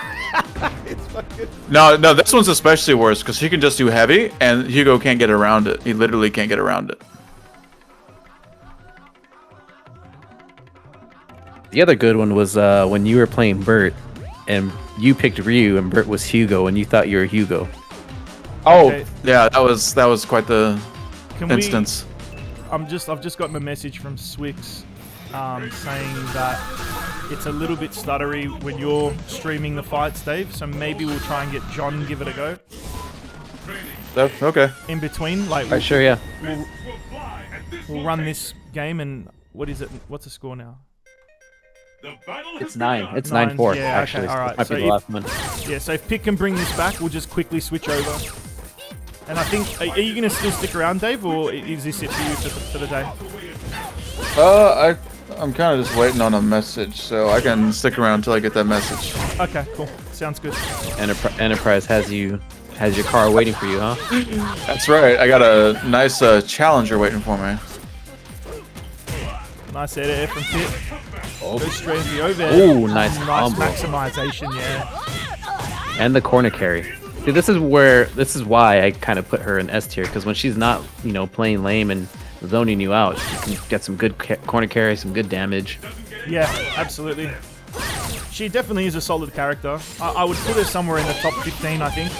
[SPEAKER 2] It's fucking...
[SPEAKER 3] No, this one's especially worse because he can just do heavy and Hugo can't get around it. He literally can't get around it.
[SPEAKER 1] The other good one was when you were playing Bert and you picked Ryu and Bert was Hugo and you thought you were Hugo.
[SPEAKER 3] Oh,
[SPEAKER 2] Okay.
[SPEAKER 3] yeah, that was quite the
[SPEAKER 2] Can
[SPEAKER 3] instance.
[SPEAKER 2] I've just gotten a message from Swix saying that it's a little bit stuttery when you're streaming the fights, Dave. So maybe we'll try and get John give it a go
[SPEAKER 3] Okay.
[SPEAKER 2] in between. Like,
[SPEAKER 1] Right, sure, yeah.
[SPEAKER 2] we'll run this game and what is it? What's the score now?
[SPEAKER 1] It's 9. It's
[SPEAKER 2] Nine,
[SPEAKER 1] 9-4,
[SPEAKER 2] yeah,
[SPEAKER 1] actually.
[SPEAKER 2] okay, alright.
[SPEAKER 1] Might
[SPEAKER 2] So
[SPEAKER 1] be the
[SPEAKER 2] if-
[SPEAKER 1] last one.
[SPEAKER 2] Yeah. So if Pitt can bring this back, we'll just quickly switch over. And I think, are you gonna still stick around, Dave, or is this it for you for the day?
[SPEAKER 3] I'm kind of just waiting on a message, so I can stick around until I get that message.
[SPEAKER 2] Okay, cool. Sounds good.
[SPEAKER 1] Enterprise has your car waiting for you, huh?
[SPEAKER 3] That's right. I got a nice challenger waiting for me.
[SPEAKER 2] Nice air from Pitt.
[SPEAKER 1] Oh.
[SPEAKER 2] Go straight into the over.
[SPEAKER 1] Ooh, nice
[SPEAKER 2] Nice
[SPEAKER 1] combo.
[SPEAKER 2] maximization, yeah.
[SPEAKER 1] And the corner carry. See, this is why I kind of put her in S tier, because when she's not, playing lame and zoning you out, she can get some good corner carry, some good damage.
[SPEAKER 2] Yeah, absolutely. She definitely is a solid character. I would put her somewhere in the top 15, I think.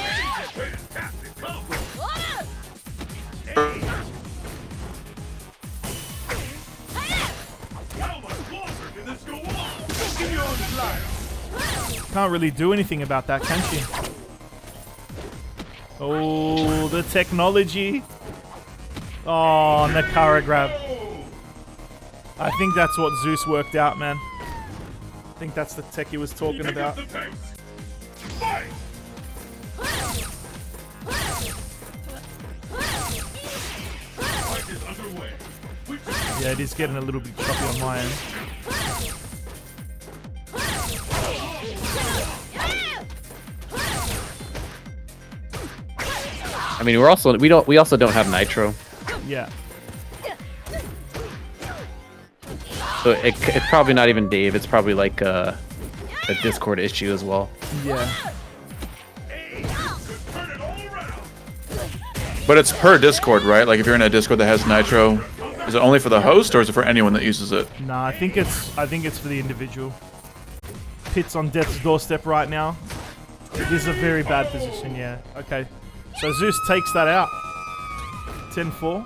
[SPEAKER 2] Can't really do anything about that, can she? Oh, the technology. Oh, Nakara grab. I think that's what Zeus worked out, man. I think that's the tech he was talking about. Yeah, it is getting a little bit choppy on my end.
[SPEAKER 1] I mean, we also don't have Nitro,
[SPEAKER 2] Yeah.
[SPEAKER 1] so it's probably not even Dave. It's probably like a Discord issue as well.
[SPEAKER 2] Yeah.
[SPEAKER 3] But it's per Discord, right? Like if you're in a Discord that has Nitro, Is it only for the host, or is it for anyone that uses it?
[SPEAKER 2] Nah, I think it's for the individual. PiT's on death's doorstep right now. This is a very bad position, yeah. Okay. So Zeus takes that out. 10-4.